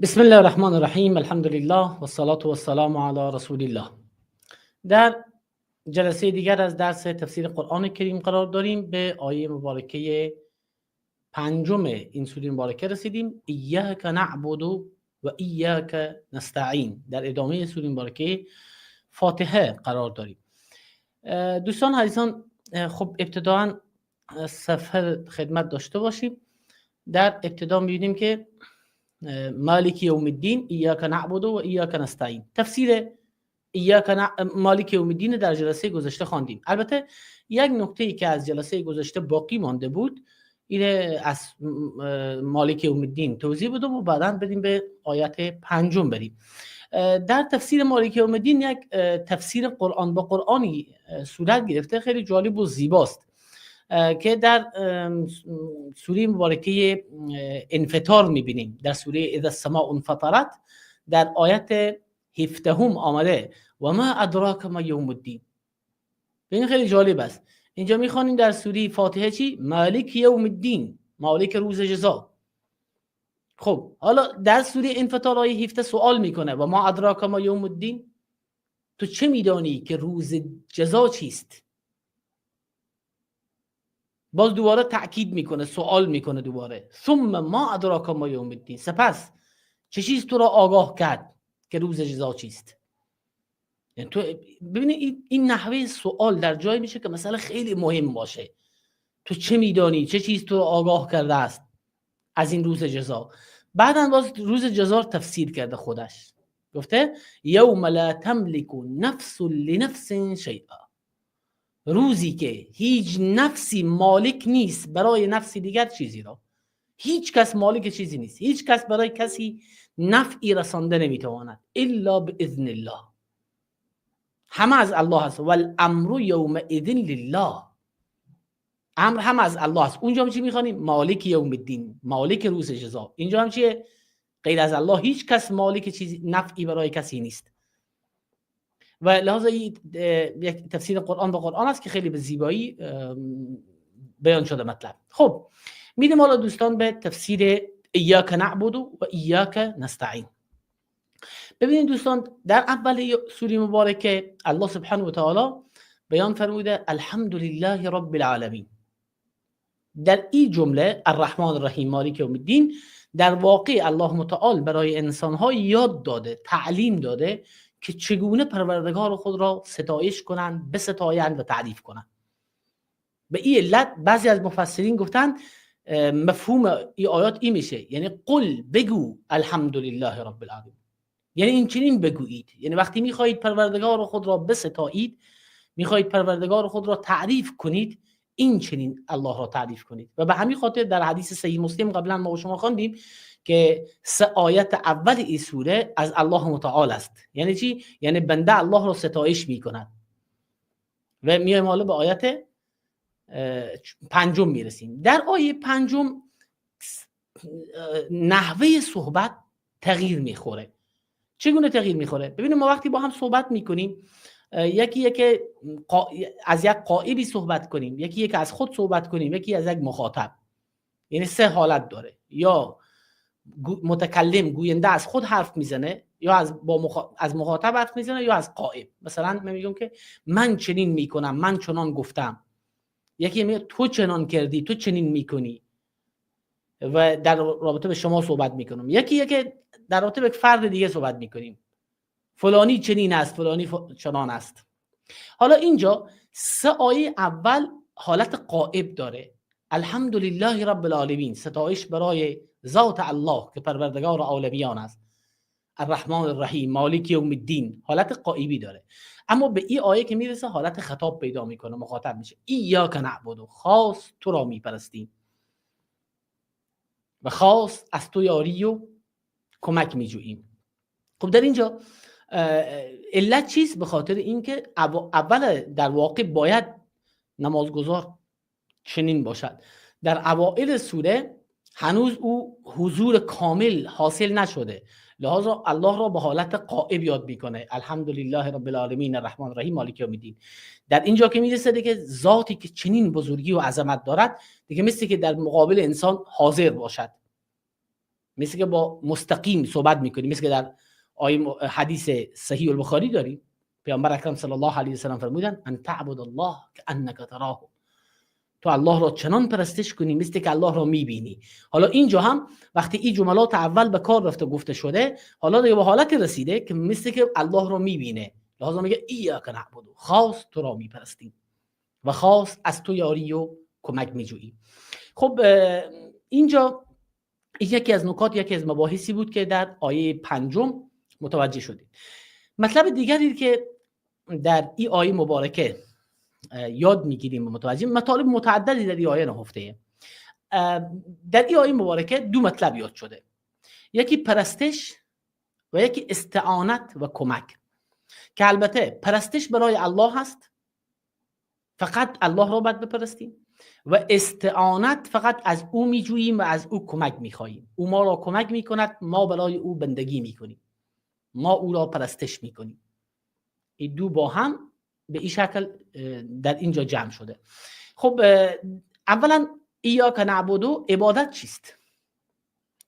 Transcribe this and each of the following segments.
بسم الله الرحمن الرحیم. الحمد لله و الصلاة و السلام علی رسول الله. در جلسه دیگر از درس تفسیر قرآن کریم قرار داریم. به آیه مبارکه پنجم این سوره مبارکه رسیدیم. ایاک نعبد و ایاک نستعین. در ادامه سوره مبارکه فاتحه قرار داریم. دوستان عزیزان، خب ابتداً صفحه خدمت داشته باشیم. در ابتدا می‌بینیم که مالک یوم الدین ایاک نعبد و ایاک نستعین. تفسیر مالک یوم الدین در جلسه گذشته خواندیم. البته یک نکته که از جلسه گذشته باقی مانده بود، این از مالک یوم الدین توضیح بدم و بعداً بریم به آیت پنجم بریم. در تفسیر مالک یوم الدین یک تفسیر قرآن با قرآنی صورت گرفته، خیلی جالب و زیباست که در سوره مبارکه انفطار میبینیم. در سوره اذا السماء انفطرت در آیت 17 آمده و ما ادراک ما یوم الدین. این خیلی جالب است. اینجا میخوانیم در سوره فاتحه چی؟ مالک یوم الدین، مالک روز جزا. خب حالا در سوره انفطار آیه 17 سوال میکنه و ما ادراک ما یوم الدین، تو چه میدانی که روز جزا چیست؟ باز دوباره تأکید میکنه، سوال میکنه دوباره، ثم ما ادراک ما یوم الدین، سپس چه چیز تو را آگاه کرد که روز جزا چیست؟ یعنی تو ببینید این نحوه سوال در جای میشه که مسئله خیلی مهم باشه. تو چه میدانی؟ چه چیز تو را آگاه کرده است از این روز جزا؟ بعداً باز روز جزا تفسیر کرده خودش، گفته یوم لا تملک نفس لنفس شیئا، روزی که هیچ نفسی مالک نیست برای نفسی دیگر چیزی را. هیچ کس مالک چیزی نیست، هیچ کس برای کسی نفعی رسانده نمیتواند الا باذن الله. همه از الله است. والامر یومئذ لله، امر هم از الله است. اونجا هم چی میخوانیم؟ مالک یوم الدین، مالک روز جزا. اینجا هم چیه؟ غیر از الله هیچ کس مالک چیزی نفعی برای کسی نیست. و لحاظا یک تفسیر قرآن با قرآن است که خیلی به زیبایی بیان شده مطلب. خب میریم حالا دوستان به تفسیر ایاک نعبد و ایاک نستعین. ببینید دوستان، در اول سوره مبارکه الله سبحانه و تعالی بیان فرموده الحمدلله رب العالمین. در این جمله الرحمن الرحیم مالک یوم الدین در واقع الله متعال برای انسانها یاد داده، تعلیم داده که چگونه پروردگار خود را ستایش کنند، بستایند و تعریف کنند. به این علت بعضی از مفسرین گفتن مفهوم این آیات این میشه، یعنی قل بگو الحمدلله رب العالمین، یعنی این چنین بگویید. یعنی وقتی میخواهید پروردگار خود را بستایید، میخواهید پروردگار خود را تعریف کنید، این چنین الله را تعریف کنید. و به همین خاطر در حدیث صحیح مسلم قبلا ما با شما خواندیم که 3 آیت اول این سوره از الله متعال است. یعنی چی؟ یعنی بنده الله را ستایش میکند. و میایم حالا به آیت 5 میرسیم. در آیه 5 نحوه صحبت تغییر میخوره. چگونه تغییر میخوره؟ ببینید ما وقتی با هم صحبت میکنیم، یکی که از یک قائلی صحبت کنیم، یکی که از خود صحبت کنیم، یکی از یک مخاطب. یعنی 3 حالت داره. یا متکلم گوینده از خود حرف میزنه، یا از مخاطب حرف میزنه، یا از قائل. مثلا من میگم که من چنین میکنم، من چنان گفتم. یکی میگه تو چنان کردی، تو چنین میکنی و در رابطه به شما صحبت میکنم. یکی که در رابطه به فرد دیگه صحبت میکنیم، فلانی چنین است، فلانی چنان است. حالا اینجا 3 آیه اول حالت غائب داره. الحمدلله رب العالمین، ستایش برای ذات الله که پروردگار عالمیان است. الرحمن الرحیم مالک یوم الدین، حالت غائبی داره. اما به این آیه که میرسه حالت خطاب پیدا میکنه، مخاطب میشه. ایاک نعبد، خاص تو را میپرستیم و خاص از تو یاری و کمک میجوییم. خب در اینجا علت چیست؟ به خاطر اینکه اول در واقع باید نمازگزار چنین باشد. در اوائل سوره هنوز او حضور کامل حاصل نشده، لذا الله را به حالت غائب یاد میکنه. الحمدلله رب العالمین الرحمن الرحیم مالک یوم الدین. در اینجا که میرسه دیگه ذاتی که چنین بزرگی و عظمت دارد دیگه مثل که در مقابل انسان حاضر باشد. مثل که با مستقیم صحبت میکنی، مثل که در حدیث صحیح البخاری داریم پیامبر اکرم صلی الله علیه و سلم فرمودن ان تعبد الله کانک تراه، تو الله را چنان پرستش کنی مثل که الله را میبینی. حالا اینجا هم وقتی این جملات اول به کار رفته گفته شده، حالا دیگه به حالت رسیده که مثل که الله را میبینه، لحاظا میگه ایاک نعبد، خاص تو را میپرستیم و خاص از تو یاری و کمک میجوییم. خب اینجا یکی از نکات، یکی از مباحثی بود که در آیه 5 متوجه شدیم. مطلب دیگری که در این آیه مبارکه یاد میگیریم و متوجه، مطالب متعددی در این آیه نهفته. در این آیه مبارکه دو مطلب یاد شده، یکی پرستش و یکی استعانت و کمک، که البته پرستش برای الله هست، فقط الله را باید بپرستیم، و استعانت فقط از او میجوییم و از او کمک میخواهیم. او ما را کمک میکند، ما برای او بندگی میکنیم، ما او را پرستش میکنیم. این دو با هم به این شکل در اینجا جمع شده. خب اولا ایاک نعبد، عبادت چیست؟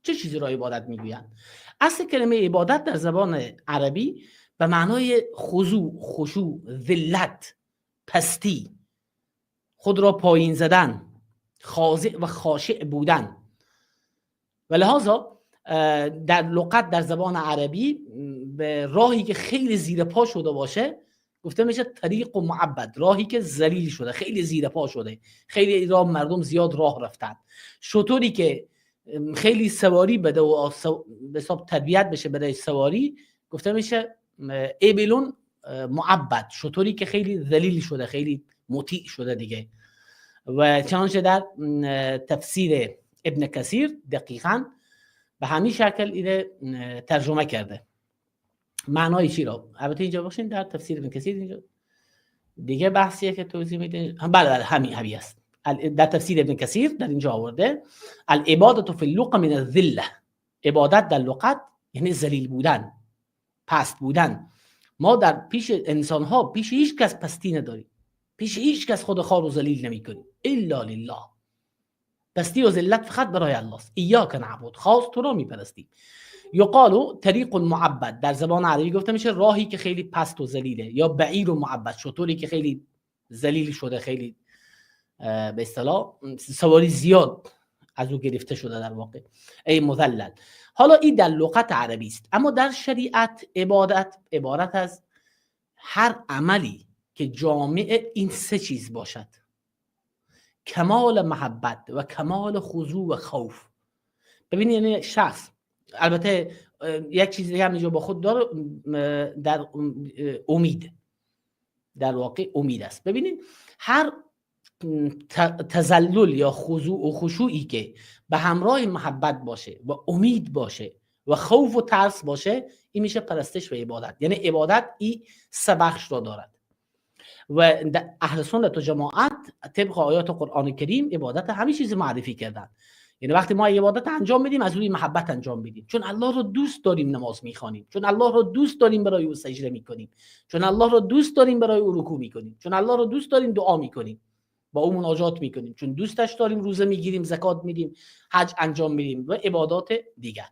چه چیزی را عبادت میگویند؟ اصل کلمه عبادت در زبان عربی به معنای خضوع، خشوع، ذلت، پستی، خود را پایین زدن، خاضع و خاشع بودن. و لحاظا در لغت در زبان عربی به راهی که خیلی زیر پا شده باشه گفته میشه طریق و معبد، راهی که ذلیل شده، خیلی زیر پا شده، خیلی راه مردم زیاد راه رفتن. شطوری که خیلی سواری بده و به حساب تربیت بشه برای سواری گفته میشه ابلون معبد، شطوری که خیلی ذلیل شده، خیلی مطیع شده دیگه. و چنانچه در تفسیر ابن کثیر دقیقاً به همین شکل اینه ترجمه کرده. معنای چی را؟ البته اینجا باشین در تفسیر ابن کثیر اینجا دیگه بحثیه که توضیح میده. بله همین است. در تفسیر ابن کثیر در اینجا آورده العبادة فی اللغة من الذله، عبادت در لغت یعنی ذلیل بودن، پست بودن. ما در پیش انسان ها پیش هیچ کس پستی نداریم، پیش هیچ کس خود خوار و ذلیل نمی کنیم الا لله. پستی و ذلت فقط برای الله است. ایاک نعبد، خاص تو را میپرستیم. یقالو طریق معبد، در زبان عربی گفته میشه راهی که خیلی پست و ذلیله، یا بعیر و معبد، شطوری که خیلی ذلیل شده، خیلی به اصطلاح سواری زیاد از او گرفته شده در واقع، ای مذلل. حالا این در لغت عربی است، اما در شریعت عبادت عبارت از هر عملی که جامع این سه چیز باشد: کمال محبت و کمال خضوع و خوف. ببینید یعنی شخص، البته یک چیز دیگه هم اینجا با خود داره، در امید، در واقع امید است. ببینید هر تذلل یا خضوع و خشوعی که به همراه محبت باشه و امید باشه و خوف و ترس باشه، این میشه پرستش و عبادت. یعنی عبادت این سه بخش را دارد و اهل سنت و جماعت طبق آیات قرآن کریم عبادت همین چیز معرفی کردن. یعنی وقتی ما عبادت انجام میدیم از روی محبت انجام میدیم، چون الله رو دوست داریم نماز میخوانیم، چون الله رو دوست داریم برای او سجده میکنیم، چون الله رو دوست داریم برای او رکوع میکنیم، چون الله رو دوست داریم دعا میکنیم، با او مناجات میکنیم، چون دوستش داریم روزه میگیریم، زکات میدیم، حج انجام میدیم و عبادات دیگر.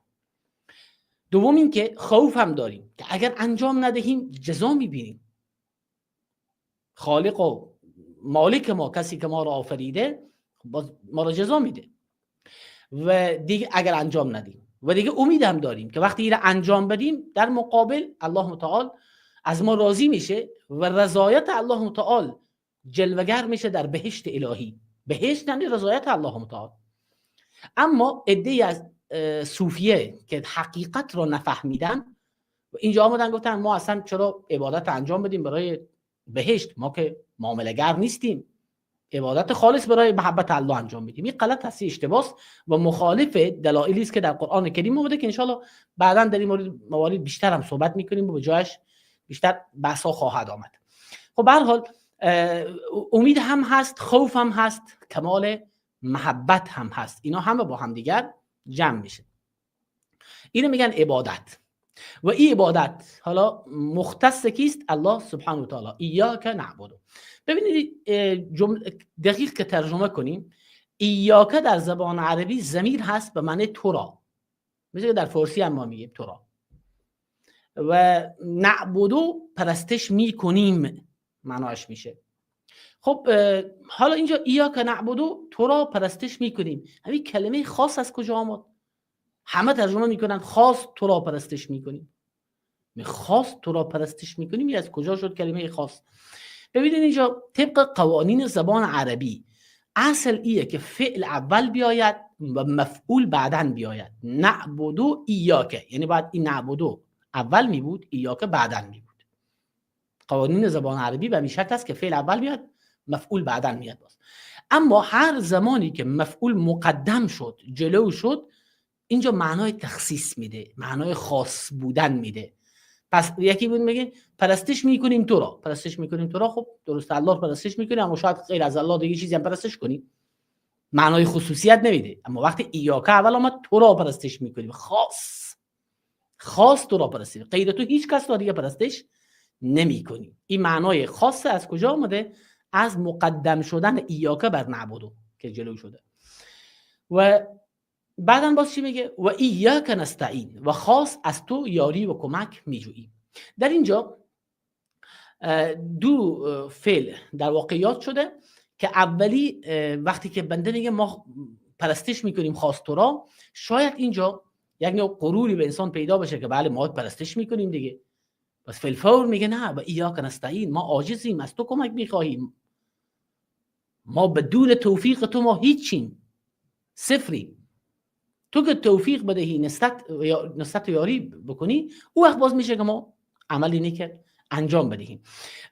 دوم این که خوف هم داریم که اگر انجام ندهیم جزا میبینیم. خالق و مالک ما، کسی که ما را آفریده، ما را جزا میده و دیگه اگر انجام ندیم. و دیگه امید هم داریم که وقتی این انجام بدیم در مقابل الله متعال از ما راضی میشه و رضایت الله متعال جلوگر میشه در بهشت الهی. بهشت یعنی رضایت الله متعال. اما عده‌ای از صوفیه که حقیقت رو نفهمیدن و اینجا آمدن گفتن ما اصلا چرا عبادت انجام بدیم برای بهشت، ما که معامله‌گر نیستیم، عبادت خالص برای محبت الله انجام میدیم. این غلط هست، اشتباس و مخالف دلایلی است که در قرآن کریم اومده که انشالله بعداً در این موارد بیشتر هم صحبت میکنیم و به جایش بیشتر بحثا خواهد آمد. خب به هر حال امید هم هست، خوف هم هست، کمال محبت هم هست. اینا همه با هم دیگر جمع میشه. اینو میگن عبادت. و این عبادت حالا مختص کیست؟ الله سبحانه و تعالی. ایاک نعبد. ببینید دقیق که ترجمه کنیم، ایاک در زبان عربی ضمیر هست به معنی تو را. مثل که در فارسی هم ما میگیم تو را. و نعبدو پرستش میکنیم معناش میشه. خب حالا اینجا ایاک نعبدو تو را پرستش میکنیم، همین کلمه خاص از کجا آمد؟ همه ترجمه میکنن خاص تو را پرستش میکنیم. خاص تو را پرستش میکنیم از کجا شد کلمه خاص؟ ببینید اینجا طبق قوانین زبان عربی اصل ایه که فعل اول بیاید و مفعول بعدن بیاید. نعبدو ایاک، یعنی باید این نعبدو اول می بود، ایاک بعدن می بود. قوانین زبان عربی به این شکل است که فعل اول میاد، مفعول بعدن میاد. باز اما هر زمانی که مفعول مقدم شد، جلو شد، اینجا معنای تخصیص میده، معنای خاص بودن میده. پس یکی بود میگه پرستش میکنیم تو را، پرستش میکنیم تو را. خب درست الله پرستش میکنیم، اما شاید غیر از الله دیگه چیزی هم پرستش کنیم، معنای خصوصیت نمیده. اما وقتی ایاک اول اومد تو را پرستش میکنیم، خاص تو را پرستش، غیر تو هیچ کس را دیگه پرستش نمیکنیم. این معنای خاصه از کجا اومده؟ از مقدم شدن ایاک بر نعبدو که جلو شده. و بعدن باز چی میگه؟ و ایاک نستعین، و خاص از تو یاری و کمک میجوییم. در اینجا دو فعل در واقعیات شده که اولی وقتی که بنده میگه ما پرستش میکنیم خاص تو را، شاید اینجا یک نوع غروری به انسان پیدا بشه که بله ما پرستش میکنیم دیگه، بس فی‌الفور میگه نه، و ایاک نستعین، ما عاجزیم، از تو کمک میخواهیم، ما بدون توفیق تو ما هیچیم، صفری. تو که توفیق بدهی، نصرت یاری بکنی، او وقت باز میشه که ما عملی نیک انجام بدهیم.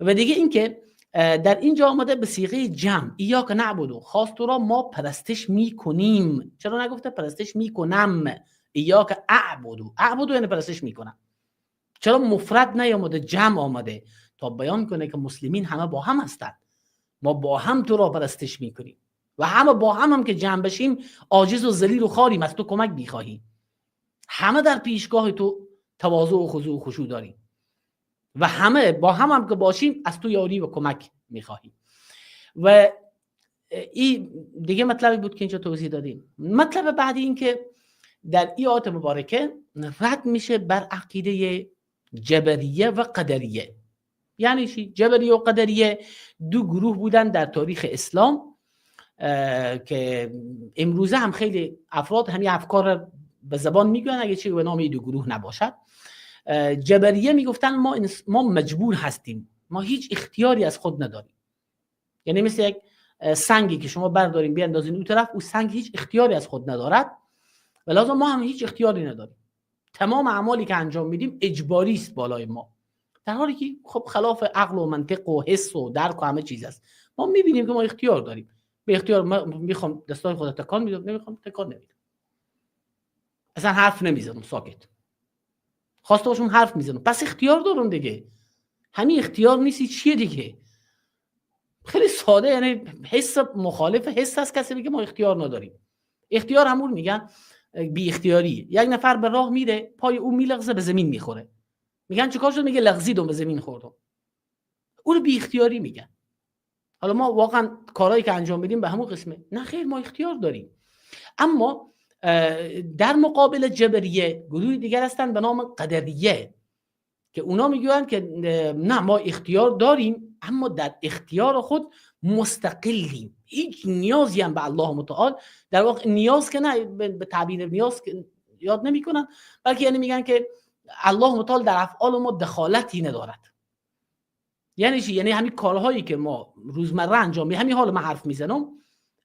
و دیگه این که در اینجا آمده به صیغه جمع، ایاک نعبدو، خاص تو را ما پرستش میکنیم. چرا نگفته پرستش میکنم؟ ایاک اعبدو یعنی پرستش میکنم. چرا مفرد نیامده، جمع آمده؟ تا بیان کنه که مسلمین همه با هم هستند، ما با هم تو را پرستش میکنیم و همه با هم که جمع بشیم عاجز و ذلیل و خاریم، از تو کمک میخواهیم، همه در پیشگاه تو تواضع و خضوع و خشوع داریم و همه با هم که باشیم از تو یاری و کمک میخواهیم. و این دیگه مطلبی بود که اینجا توضیح دادیم. مطلب بعدی این که در این آیات مبارکه رد میشه بر عقیده جبریه و قدریه. یعنی چی؟ جبریه و قدریه دو گروه بودن در تاریخ اسلام که امروزه هم خیلی افراد همین افکار به زبان میگن، اگه چی به نام این دو گروه نباشد. جبریه میگفتن ما مجبور هستیم، ما هیچ اختیاری از خود نداریم. یعنی مثل یک سنگی که شما برداریم بیاندازین اون طرف، اون سنگ هیچ اختیاری از خود ندارد و لازم ما هم هیچ اختیاری نداریم. تمام اعمالی که انجام میدیم اجباری است بالای ما، در حالی که خب خلاف عقل و منطق و حس و درک و همه چیز است. ما میبینیم که ما اختیار داریم، به اختیار ما میخوام دستای خودت تکان میدم، نمیخوام تکان نمیدم، اصلا حرف نمیزنم، ساکت. خواسته باشم حرف میزنم، پس اختیار دارم دیگه. همین اختیار نیستی چیه دیگه؟ خیلی ساده، یعنی حس مخالف حس است کسی میگه ما اختیار نداریم. اختیار همون میگن بی اختیاری. یک نفر به راه میره، پای او میلغزه، به زمین میخوره، میگن چیکار شد؟ میگه لغزیدم، به زمین خوردم. اون بی اختیاری میگن. حالا ما واقعا کارهایی که انجام میدیم به همون قسمه؟ نه خیر، ما اختیار داریم. اما در مقابل جبریه گروه دیگر هستن به نام قدریه که اونا میگن که نه، ما اختیار داریم اما در اختیار خود مستقلیم، هیچ نیازی هم به الله متعال، در واقع نیاز که نه، به تعبیر نیاز که یاد نمیکنن، بلکه یعنی میگن که الله متعال در افعال ما دخالتی ندارد. یعنی چی؟ یعنی همین کارهایی که ما روزمره انجام میدیم، همین حال من حرف میزنم،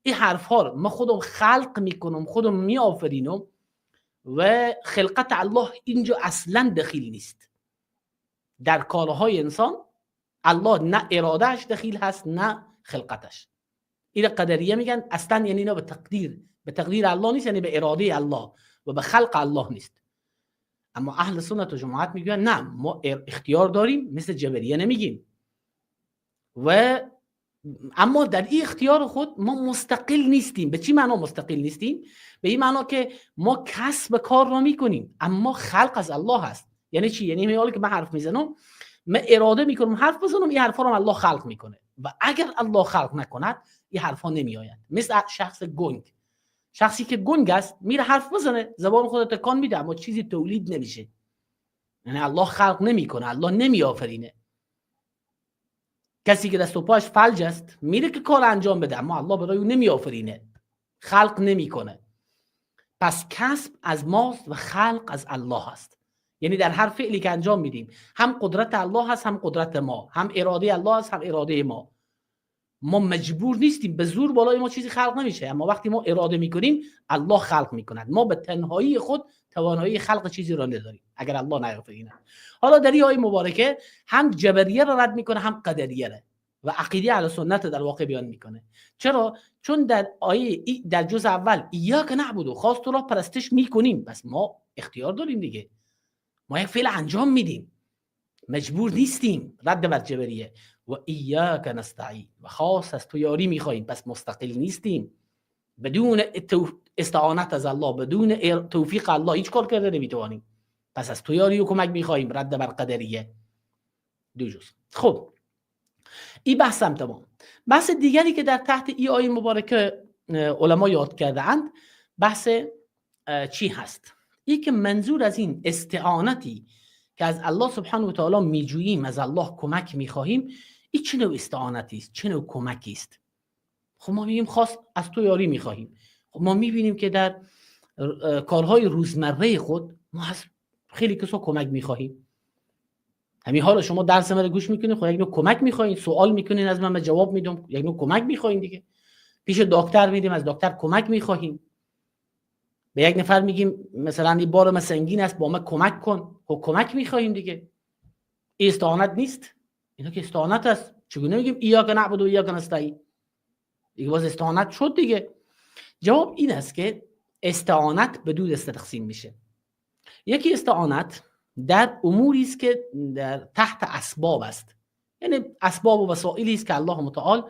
این حرف ها رو ما خودم خلق میکنم، خودم میآفرینم و خلقت الله اینجا اصلا دخیل نیست در کارهای انسان. الله نه ارادهش دخیل هست نه خلقتش. این قدریه میگن اصلا، یعنی اینا به تقدیر الله نیست، یعنی به اراده الله و به خلق الله نیست. اما اهل سنت و جماعت میگن نه، ما اختیار داریم، مثل جبریه نمیگیم. و اما در این اختیار خود ما مستقل نیستیم. به چی معنا مستقل نیستیم؟ به این معنا که ما کسب کار را میکنیم اما خلق از الله هست. یعنی چی؟ یعنی میگه که من حرف میزنم، من اراده میکنم حرف بزنم، این حرفا رو الله خلق میکنه و اگر الله خلق نکند این حرفا نمیآید. مثل شخص گنگ، شخصی که گنگ است میره حرف بزنه، زبان خودت تکان میده، اما چیزی تولید نمیشه. یعنی الله خلق نمیکنه، الله نمیآفرینه. کسی که دست و پاش فلج است میره که کار انجام بده، اما الله برای اون نمیآفرینه، خلق نمیکنه. پس کسب از ماست و خلق از الله است. یعنی در هر فعلی که انجام میدیم هم قدرت الله هست هم قدرت ما، هم اراده الله هست هم اراده ما. ما مجبور نیستیم، به زور بالای ما چیزی خلق نمیشه، اما وقتی ما اراده میکنیم الله خلق میکند. ما به تنهایی خود توانایی خلق چیزی را نداریم اگر الله نیافریند. حالا در این آیه مبارکه هم جبریه را رد میکنه هم قدریه را و عقیده اهل سنت در واقع بیان میکنه. چرا؟ چون در آیه در جزء اول ایاک نعبد، خاص تو را پرستش میکنیم، بس ما اختیار داریم دیگه، ما یک فعل انجام میدیم، مجبور نیستیم. رد بر جبریه. و ایاک نستعین، و خاص از تو یاری میخواهیم، پس مستقل نیستیم. بدون استعانت از الله، بدون توفیق الله هیچ کار کرده نمیتوانیم، پس از تو یاری و کمک میخواهیم. رد بر قدریه. دو جز. خب این بحثم تمام. بحث دیگری که در تحت این آیه مبارکه علما یاد کرده اند بحث چی هست؟ این که منظور از این استعانتی که از الله سبحانه و تعالی میجوییم، از الله کمک میخواهیم، این چه نوع استعانتی است، چه نوع کمکی است؟ خب ما میگیم خاص از تو یاری میخواهیم. خب ما میبینیم که در کارهای روزمره خود ما از خیلی کسا کمک میخواهیم. همین حالا شما درس من گوش میکنید، خب یک نوع کمک میخواین، سوال میکنین از من جواب میدم، یک نوع کمک میخواین دیگه. پیش دکتر میریم، از دکتر کمک میخواهیم. به یک نفر میگیم مثلا این بار من سنگین است با من کمک کن، خب کمک میخواهیم دیگه. این استعانت نیست؟ اینا که استعانت است. چگونه میگیم ایاک نعبد و ایاک نستعین؟ دیگه باز استعانت شد دیگه. جواب این است که استعانت به دو دسته تقسیم میشه. یکی استعانت در اموری است که در تحت اسباب است، یعنی اسباب و وسایلی است که الله متعال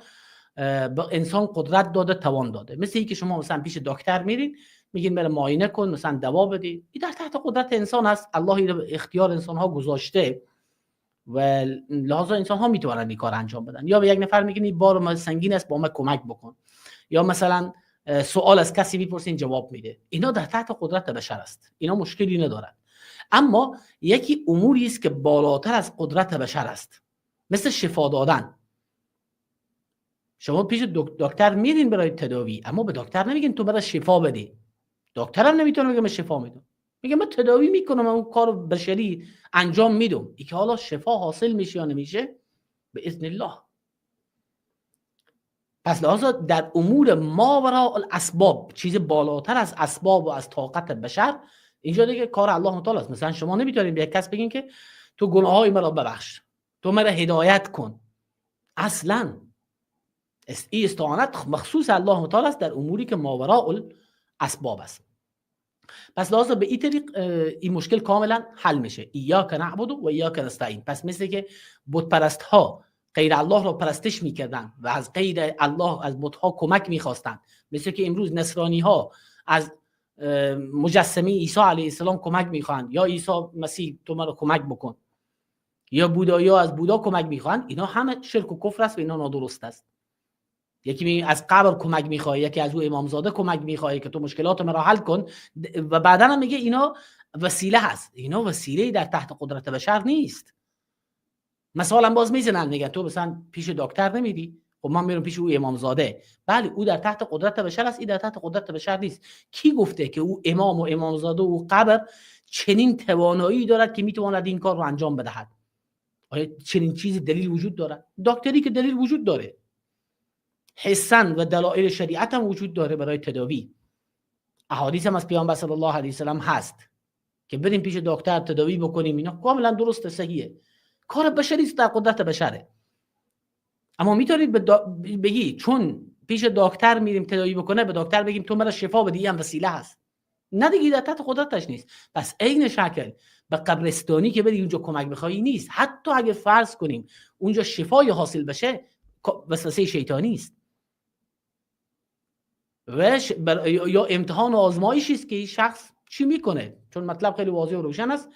به انسان قدرت داده، توان داده. مثل اینکه شما مثلا پیش دکتر میرین، میگین برای معاینه کن، مثلا دوا بده، این در تحت قدرت انسان است. الله این اختیار انسان ها گذاشته و لحاظا انسان ها میتونن این کار انجام بدن. یا به یک نفر میگین این بار ما سنگین است با ما کمک بکن، یا مثلا سوال از کسی میپرسین جواب میده. اینا در تحت قدرت بشر است، اینا مشکلی ندارد. اما یکی اموری است که بالاتر از قدرت بشر است، مثل شفا دادن. شما پیش دکتر میرین برای تداوی، اما به دکتر نمیگین تو برای شفا بده. دکتر هم نمیتونه بگه من شفا میدم، میگه من تداوی میکنم، اون کار بشری انجام میدم. این که حالا شفا حاصل میشه یا نمیشه به اذن الله. پس لحاظا در امور ماوراء الاسباب، چیز بالاتر از اسباب و از طاقت بشر، اینجا دیگه کار الله تعالی است. مثلا شما نمیتونید به یک کس بگین که تو گناههای مرا ببخش، تو مرا هدایت کن. اصلا این استعانت مخصوص الله تعالی است در اموری که ماوراء الاسباب است. پس لازم به این طریق این مشکل کاملا حل میشه. ایاک نعبد و ایاک نستعین. پس مثل که بت پرست ها غیر الله را پرستش میکردن و از غیر الله از بت ها کمک میخواستند، مثل که امروز نصرانی ها از مجسمه عیسی علیه السلام کمک میخواهند، یا عیسی مسیح تو مرا کمک بکن، یا بودایی ها از بودا کمک میخواهند. اینا همه شرک و کفر است و اینا نادرست است. یکی از قبر کمک میخواد، یکی از او امامزاده کمک میخواد که تو مشکلات مرا حل کن، و بعدا هم میگه اینا وسیله هست. اینا وسیله در تحت قدرت بشر نیست. مثلا باز میزنن میگن تو مثلا پیش دکتر نمیری، خب من میرم پیش او امامزاده. بله او در تحت قدرت بشر است، این در تحت قدرت بشر نیست. کی گفته که او امام و امامزاده و قبر چنین توانایی دارد که میتواند این کار رو انجام بدهد؟ آیا چنین چیزی دلیل وجود دارد؟ دکتری که دلیل وجود داره، حسن و دلایل شریعت هم وجود داره برای تداوی. احادیث هم از پیامبر صلی الله علیه و سلم هست که بریم پیش دکتر تداوی بکنیم. اینا کاملا درست، صحیحه، کار بشری است، در قدرت بشره. اما میتونید بگی چون پیش دکتر میریم تداوی بکنه، به دکتر بگیم تو مرا شفا بدی، هم وسیله هست. نه دیگه، در تحت قدرتش نیست. پس عین شکل به قبرستانی که بری اونجا کمک بخوای نیست. حتی اگه فرض کنیم اونجا شفای حاصل بشه، وسوسه شیطانی است یا امتحان و آزمایشی است که این شخص چی میکنه. چون مطلب خیلی واضح و روشن است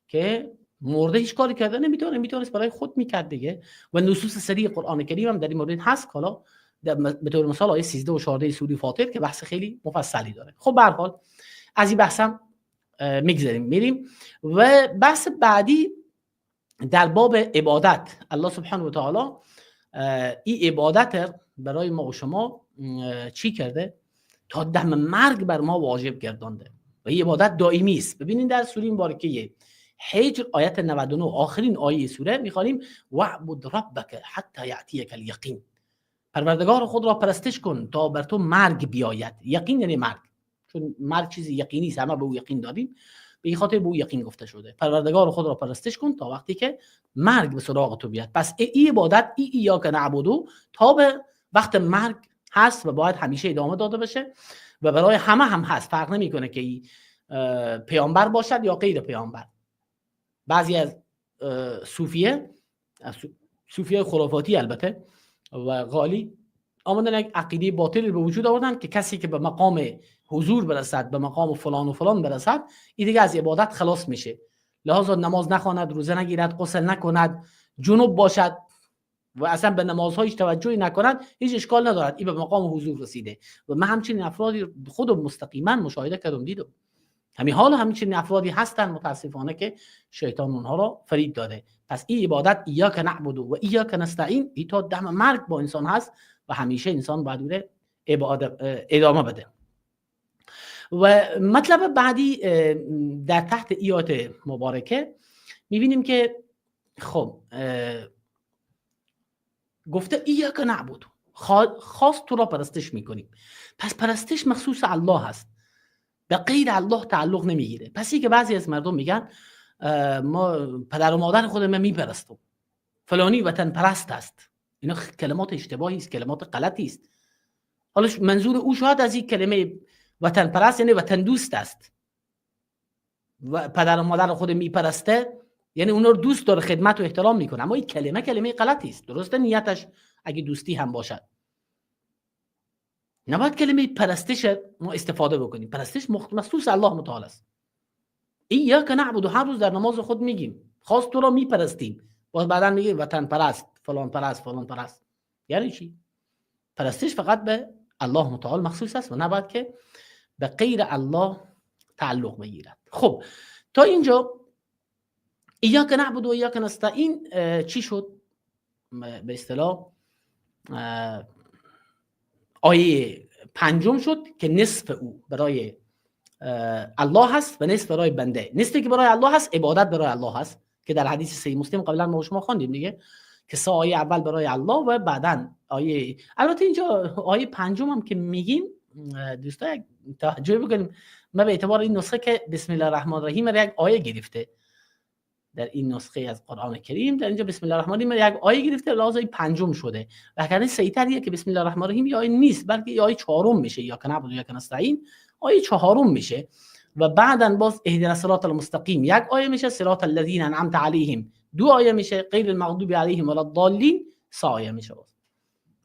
که مرده هیچ کاری کرده نمیتونه، میتونست برای خود میکرد دیگه. و نصوص صریح قرآن کریم هم در این مورد هست. حالا به طور مثال آیه 13 و 14 سوره فاطر که بحث خیلی مفصلی داره. خب به هر حال از این بحثم میگذریم میریم و بحث بعدی در باب عبادت. الله سبحانه و تعالی این عبادت برای ما و شما چی کرده؟ تا دم مرگ بر ما واجب گردانده و این عبادت دائمی است. ببینید در سوره مبارکه حجر آیت 99 آخرین آیه سوره میخوانیم وعبد ربک حتی یأتیک الیقین، پروردگار خود را پرستش کن تا بر تو مرگ بیاید. یقین یعنی مرگ، چون مرگ چیزی یقینی است، همه به او یقین داریم، به این خاطر به او یقین گفته شده. پروردگار خود را پرستش کن تا وقتی که مرگ به سراغ تو بیاد. پس این عبادت ایاک نعبدو تا به وقت مرگ هست و باید همیشه ادامه داده بشه و برای همه هم هست، فرق نمیکنه که این پیامبر باشد یا غیر پیامبر. بعضی از صوفیه خرافاتی البته و غالی آمدن یک عقیده باطل به وجود آوردن که کسی که به مقام حضور برسد، به مقام فلان و فلان برسد، این دیگه از عبادت خلاص میشه، لحاظا نماز نخواند، روزه نگیرد، غسل نکند، جنوب باشد و اصلا به نمازهایش توجهی نکند، هیچ اشکال ندارد، این به مقام حضور رسیده. و من همچنین افرادی خودم مستقیما مشاهده کردم، دیدم همین حال همچنین افرادی هستن متاسفانه که شیطان اونها را فریب داده. پس این عبادت ایاک نعبد و ایاک نستعین این تا دم مرگ با انسان هست و همیشه انسان باید ادامه بده. و مطلب بعدی در تحت آیات مبارکه میبینیم که خب گفته ایاک نعبد، خاص تو را پرستش میکنیم. پس پرستش مخصوص الله هست، به غیر الله تعلق نمیگیره. پسی که بعضی از مردم میگن ما پدر و مادر خودم میپرستم، فلانی وطن پرست است، اینا کلمات اشتباهی است، کلمات غلطی است. حالا منظور او شاید از این کلمه وطن پرست یعنی وطن دوست است و پدر و مادر خود میپرسته یعنی اونا رو دوست داره، خدمت و احترام میکنه، اما این کلمه غلطی است. درسته نیتش اگه دوستی هم باشد، نباید کلمه پرستش ما استفاده بکنیم. پرستش مخصوص الله متعال است. ایاک نعبد هر روز در نماز خود میگیم خاص تو را میپرستیم، باز بعدا میگیم وطن پرست، فلان پرست، فلان پرست. یعنی چی؟ پرستش فقط به الله متعال مخصوص است و نباید که به غیر الله تعلق بگیرد. خب تا اینجا ایاک نعبد و ایاک نستعین چی شد؟ به اصطلاح آیه 5 شد که نصف او برای الله هست و نصف برای بنده. نصفی که برای الله هست عبادت برای الله هست که در حدیث صحیح مسلم قبلا ما شما خواندیم دیگه که 3 آیه اول برای الله و بعدن آیه، البته اینجا آیه 5 هم که میگیم دوستان توجه بکنیم، ما به اعتبار این نسخه که بسم الله الرحمن الرحیم یک آیه گرفته در این نسخه از قرآن کریم، در اینجا بسم الله الرحمن الرحیم یک آیه گرفته، لازم 5 شده. لکن صحیح تریه که بسم الله الرحمن الرحیم یا آیه نیست بلکه آیه 4 میشه، یا که نعبد و یا که نستعین آیه 4 میشه و بعداً باز اهدنا الصراط المستقیم یک آیه میشه، صراط الذین انعمت علیهم 2 آیه میشه، غیر المغضوب علیهم ولا الضالین 3 آیه میشه.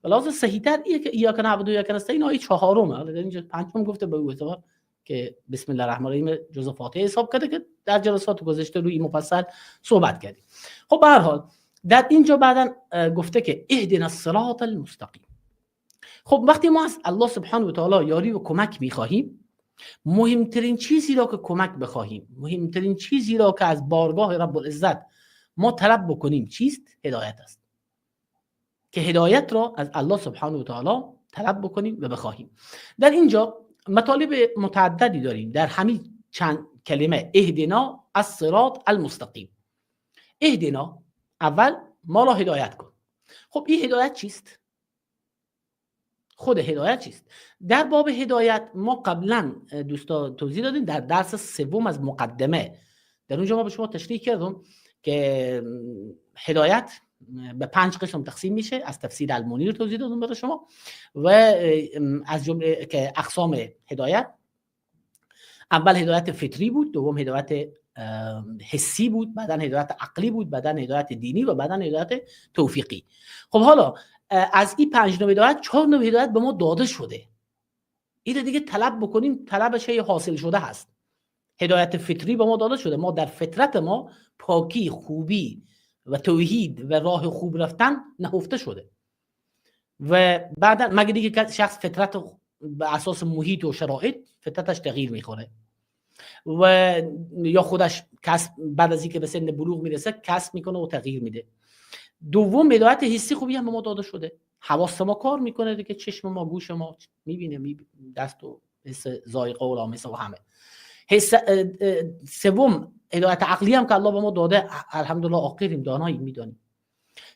لازم صحیح تر اینه که یا که نعبد و یا که نستعین آیه 4 حالا در اینجا 5 گفته به اعتبار که بسم الله الرحمن الرحیم جزء فاتحه حساب کرده که در جلسات گذشته روی مفصل صحبت کردیم. خب به هر حال در اینجا بعداً گفته که اهدنا الصراط المستقیم. خب وقتی ما از الله سبحانه و تعالی یاری و کمک می‌خواهیم، مهمترین چیزی را که کمک بخواهیم، مهمترین چیزی را که از بارگاه رب العزت ما طلب بکنیم چیست؟ هدایت است. که هدایت را از الله سبحانه و تعالی طلب بکنیم و بخواهیم. در اینجا مطالب متعددی داریم در همین چند کلمه اهدنا الصراط المستقیم. اهدنا اول ما را هدایت کن. خب این هدایت چیست؟ خود هدایت چیست؟ در باب هدایت ما قبلا دوستا توضیح دادیم در درس 3 از مقدمه، در اونجا ما به شما تشریح کردم که هدایت به 5 قسم تقسیم میشه، از تفسیر المنیر توضیح دادم برای شما و از جمله که اقسام هدایت، اول هدایت فطری بود، دوم هدایت حسی بود، بعدن هدایت عقلی بود، بعدن هدایت دینی و بعدن هدایت توفیقی. خب حالا از این 5 نوع هدایت 4 نوع هدایت به ما داده شده، این دیگه طلب بکنیم طلب شی حاصل شده هست. هدایت فطری به ما داده شده، ما در فطرت ما پاکی، خوبی و توحید و راه خوب رفتن نهفته شده و بعدا مگه دیگه شخص فطرت به اساس محیط و شرایط فطرتش تغییر میخوره و یا خودش کسب بعد از اینکه به سن بلوغ میرسه کسب میکنه و تغییر میده. دوم هدایت حسی خوبی هم به ما داده شده، حواس ما کار میکنه دیگه، چشم ما، گوش ما میبینه، دست و حس ذائقه و لامسه و همه. سوم هدایت عقلی هم که الله به ما داده، الحمدلله عاقلیم، داناییم، میدانیم.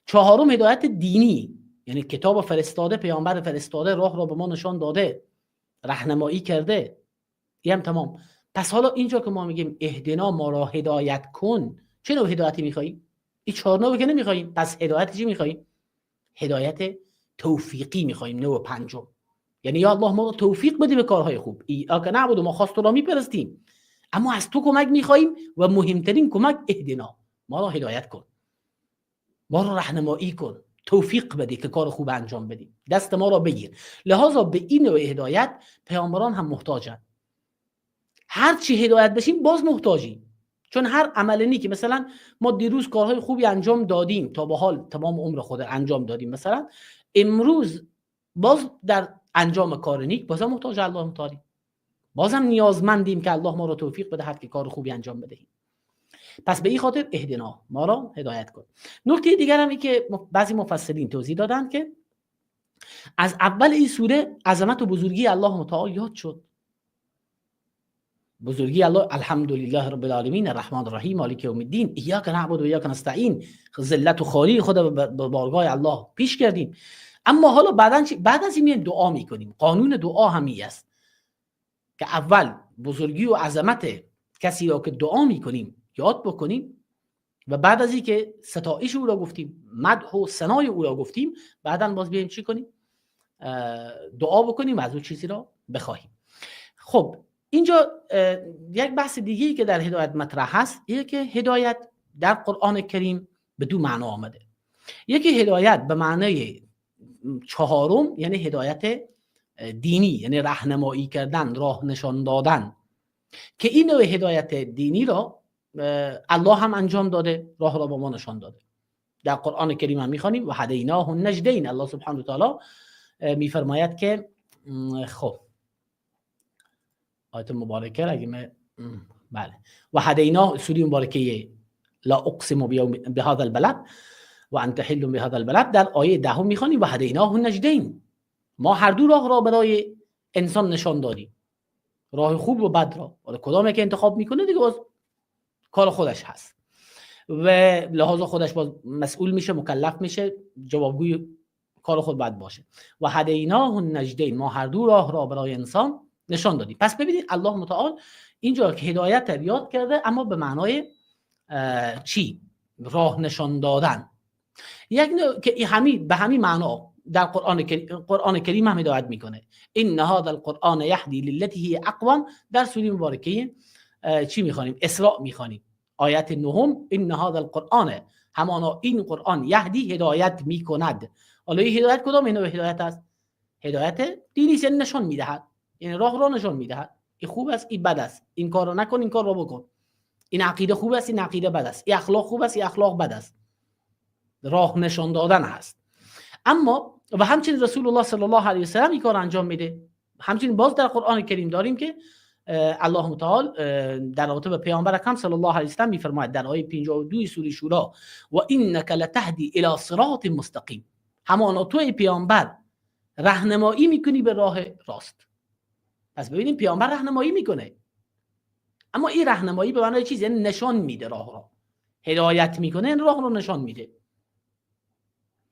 چهارم هدایت دینی، یعنی کتاب فرستاده، پیامبر فرستاده راه را به ما نشان داده، راهنمایی کرده، این هم تمام. پس حالا اینجا که ما میگیم اهدنا، ما را هدایت کن، چه نوع هدایتی میخواییم؟ این 4 نوعی که نمیخواییم. پس هدایت چی میخواییم؟ هدایت توفیقی میخواییم، نوع پنجم. یعنی یا الله ما رو توفیق بده به کارهای خوب. ایاک نعبد، ما خواست تو را میپرستیم، اما از تو کمک میخواییم و مهمترین کمک اهدنا، ما را هدایت کن، ما را راهنمایی کن، توفیق بده که کار خوب انجام بدیم، دست ما را بگیر. لذا به این نوع هدایت پیامبران هم محتاجن. هر چی هدایت بشیم باز محتاجیم، چون هر عملی که مثلا ما دیروز کارهای خوبی انجام دادیم، تا به حال تمام عمر خود انجام دادیم، مثلا امروز باز در انجام کار نیک بازم محتاج الله متعالی، بازم نیازمندیم که الله ما را توفیق بده هر کی کار خوبی انجام بدهیم. پس به این خاطر اهدنا، ما را هدایت کن. نکته دیگر هم این که بعضی مفسرین توضیح دادن که از اول این سوره عظمت و بزرگی الله متعال یاد شد. بزرگی الله، الحمدلله رب العالمین الرحمن الرحیم مالک یوم الدین، ایاک نعبد و ایاک نستعین، ذلت و خالی خود به بارگاه الله پیش کردیم. اما حالا بعد از این دعا میکنیم. قانون دعا همی است که اول بزرگی و عظمت کسی را که دعا میکنیم یاد بکنیم و بعد از اینکه ستایش او را گفتیم، مدح و ثنای او را گفتیم، بعداً باز بیایم چی کنیم؟ دعا بکنیم و از او چیزی را بخواهیم. خب اینجا یک بحث دیگه‌ای که در هدایت مطرح هست اینه که هدایت در قرآن کریم به دو معنا آمده. یکی هدایت به معنای چهارم، یعنی هدایت دینی، یعنی راهنمایی کردن، راه نشان دادن، که این نوع هدایت دینی را الله هم انجام داده، راه را به ما نشان داده. در قرآن کریم هم میخوانیم و هدیناه النجدین. الله سبحانه و تعالی میفرماید که خب آیت مبارکه اگه بله، و هدیناه، سوره مبارکه لا اقسم بهذا البلد و انت حل بهذا البلد، در آیه 10 میخوانیم و هدیناه النجدین، ما هر دو راه را برای انسان نشان دادیم، راه خوب و بد را. حالا کدام که انتخاب میکنه دیگه باز کار خودش هست و لحاظا خودش باز مسئول میشه، مکلف میشه، جوابگوی کار خود باید باشه. و هدیناه النجدین، ما هر دو راه را برای انسان نشان دادیم. پس ببینید الله متعال اینجا که هدایت یاد کرده، اما به معنای چی؟ راه نشان دادن. یک که به همین معنا در قرآن کریم هم هدایت میکنه. ان هذا القرآن یهدی للتی هی اقوم، در سوره مبارکه چی میخوانیم؟ اسراء میخوانیم، آیت 9. ان هذا القرآن، همانا این قرآن، یهدی هدایت میکند. حالا این هدایت کدام اینو هدایت است؟ هدایت دینی، یعنی نشان میدهد، یعنی راه را نشان میدهد، این خوب است، این بد است، این کار را نکن، این کار را بکن، این عقیده خوب است، این عقیده بد است، این اخلاق خوب است، این اخلاق بد است. راه نشان دادن هست. اما و همچنین رسول الله صلی الله علیه و سلم این کار انجام میده. همچنین باز در قرآن کریم داریم که الله متعال در رابطه با پیامبر اکرم صلی الله علیه و سلم میفرماید در آیه 52 سوره شورا و انک لتهدی الی صراط مستقیم، همانا تو ای پیامبر راهنمایی میکنی به راه راست. پس ببینیم پیامبر راهنمایی میکنه، اما این راهنمایی به معنای چیز، یعنی نشان میده راه را، هدایت میکنه، این راه رو نشان میده.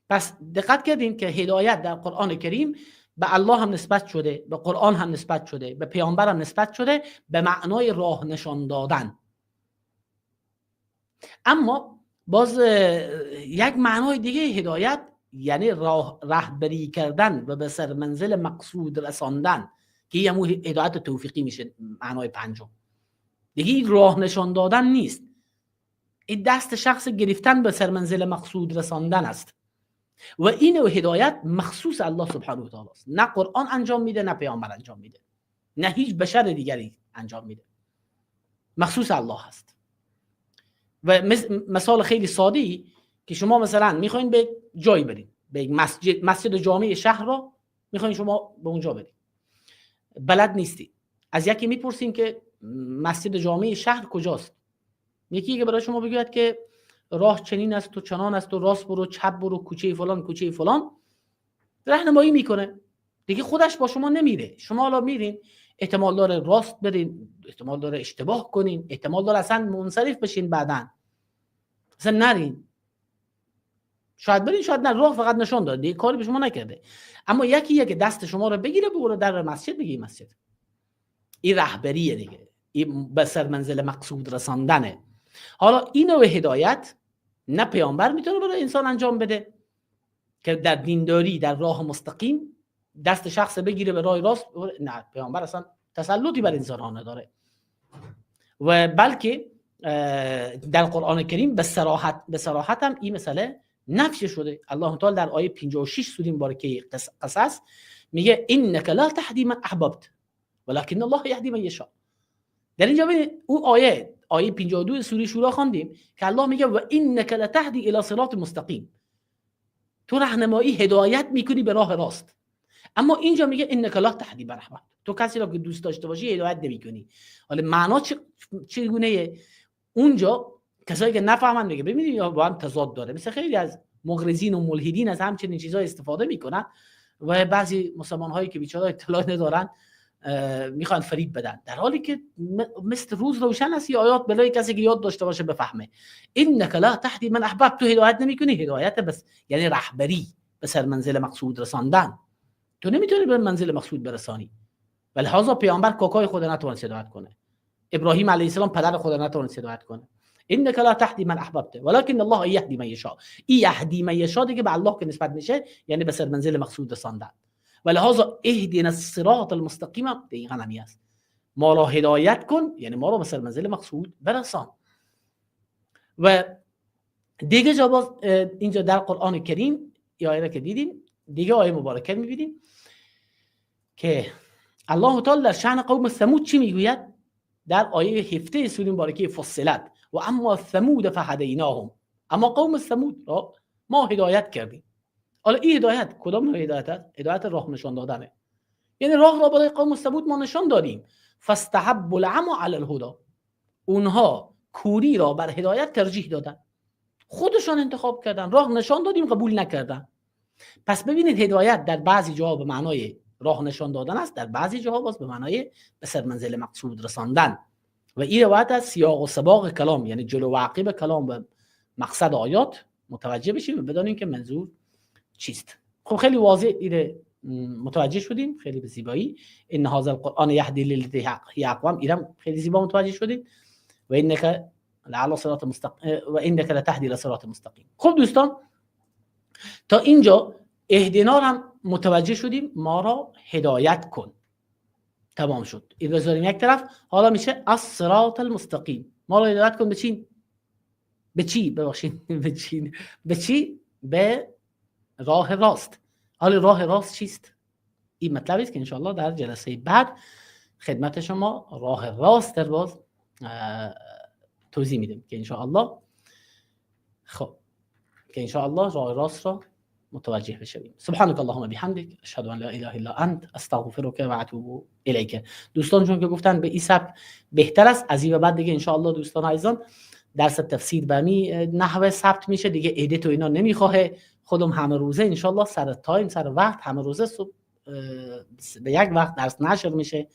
پس دقت کردین که هدایت در قرآن کریم به الله هم نسبت شده، به قرآن هم نسبت شده، به پیامبر هم نسبت شده به معنای راه نشان دادن. اما باز یک معنای دیگه هدایت یعنی رهبری کردن و به سر منزل مقصود رساندن، که یه هدایت توفیقی میشه، معنای پنجم. دیگه راه نشان دادن نیست، این دست شخص گرفتن به سر منزل مقصود رساندن است و این هدایت مخصوص الله سبحانه و تعالی است. نه قرآن انجام میده، نه پیامبر انجام میده، نه هیچ بشر دیگری انجام میده، مخصوص الله هست. و مثال خیلی ساده‌ای که شما مثلا میخواین به جایی برید، به یک مسجد جامع شهر را میخواین شما به اونجا برید، بلد نیستی، از یکی میپرسین که مسجد جامع شهر کجاست، یکی که برای شما بگوید که راه چنین است و چنان است و راست برو چپ برو کوچه فلان کوچه فلان، راهنمایی میکنه دیگه، خودش با شما نمیره. شما حالا میرین، احتمال داره راست برین، احتمال داره اشتباه کنین، احتمال داره اصلا منصرف بشین، بعدن اصلا نرین، شاید برین شاید نه، راه فقط نشان داد دیگه، کاری به شما نکرده. اما یکی که دست شما رو بگیره ببره در مسجد، بگی مسجد، این رهبریه دیگه، این به سر منزل مقصود رساندنه. حالا این نوع هدایت نه پیامبر میتونه برای انسان انجام بده که در دینداری در راه مستقیم دست شخص بگیره به راه راست، نه، پیامبر اصلا تسلطی بر انسان ها نداره، و بلکه در قرآن کریم به صراحت هم این مسئله نفی شده. الله تعالی در آیه 56 سوره مبارکه قصص میگه انک لا تهدی من احببت ولکن الله یهدی من یشاء. در اینجا او آیه 52 سوره شورا خواندیم که الله میگه و انک لتهدی الی صراط مستقیم، تو راهنمایی هدایت میکنی به راه راست. اما اینجا میگه انک لا تهدی من احببت، تو کسی را که دوست داشته باشی هدایت نمیکنی. حالا معنا چگونه؟ اونجا کسایی که نفهمن میگه ببینید با هم تضاد داره، مثل خیلی از مغرضین و ملحدین از همچنین چیزا استفاده میکنن و بعضی مسلمان هایی که بیچاره اطلاع ندارن میخوان فریب بدن، در حالی که مثل روز روشن است این آیات برای کسی که یاد داشته باشه بفهمه. انک لا تهدی من احببت، تو هدایت نمیکنی، هدایت بس یعنی رهبری به سر منزل مقصود رساندن، تو نمیتونی به منزل مقصود برسانی. ولی لحاظا پیامبر کاکای خود نتوانست هدایت کنه، ابراهیم علیه السلام پدر خود نتوانست هدایت کنه. انک لا تهدی من احببت ولکن الله یهدی من یشاء، این یهدی من یشاء دیگه به الله که نسبت میشه یعنی به سر منزل مقصود رساندن. و لحاظا اهدنا الصراط المستقیم دقیقاً همین است، ما را هدایت کن یعنی ما را به سر منزل مقصود برسان. و دیگه جا باز اینجا در قرآن کریم یا آیه که دیدیم دیگه آیه مبارکه میبینیم که الله تعالی در شأن قوم ثمود چی میگوید؟ در آیه 17 سوره مبارکه فصلت و اما ثمود فهدیناهم، اما قوم ثمود ما هدایت کردیم. حالا این هدایت کدام نوع هدایت است؟ هدایت راه نشان دادنه، یعنی راه را برای قوم ثمود ما نشان دادیم. فاستحبوا العمى علی الهدى، اونها کوری را بر هدایت ترجیح دادن، خودشان انتخاب کردن، راه نشان دادیم قبول نکردن. پس ببینید هدایت در بعضی جاها به معنای راه نشان دادن است، در بعضی جاها باز به معنای به سر منزل مقصود رساندن. و این روایت از سیاق و سباق کلام، یعنی جلو و عقب کلام و مقصد آیات متوجه بشیم و بدانیم که منظور چیست. خب خیلی واضح ایره متوجه شدیم، خیلی به زیبایی. ان هذا القرآن یهدی للتی هی اقوام، ایرم خیلی زیبا متوجه شدید. و انک لعلی صراط مستقیم و انک لتهدی الی صراط مستقیم. خب دوستان تا اینجا اهدنا هم متوجه شدیم، ما را هدایت کن، تمام شد. این بذاریم یک طرف. حالا میشه الصراط المستقیم، ما را هدایت کن به چی؟ به چی؟ ببخشید به چی؟ به راه راست. حالا راه راست چیست؟ این مطلبی است که انشاءالله در جلسه بعد خدمت شما راه راست در باز توضیح میدیم که انشاءالله راه راست را متوجه بشویم. سبحانك اللهم بحمدك اشهد ان لا اله الا انت استغفرك و اتوب الیک. دوستان چون که گفتن به این سبک بهتر است، از این به بعد دیگه انشاءالله دوستان عزیزان درس تفسیر به می نحوه ثبت میشه دیگه، ادیت و اینا نمیخواه، خودم همه روزه انشاءالله سر تایم سر وقت همه روزه صبح به یک وقت درس نشر میشه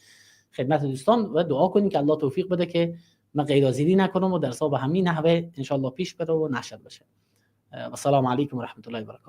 خدمت دوستان. و دعا کنیم که الله توفیق بده که من غیرحاضری نکنم و درس‌ها به همین نحوه انشاءالله پیش بره و نشر بشه. و السلام علیکم و رحمت الله و برکاته.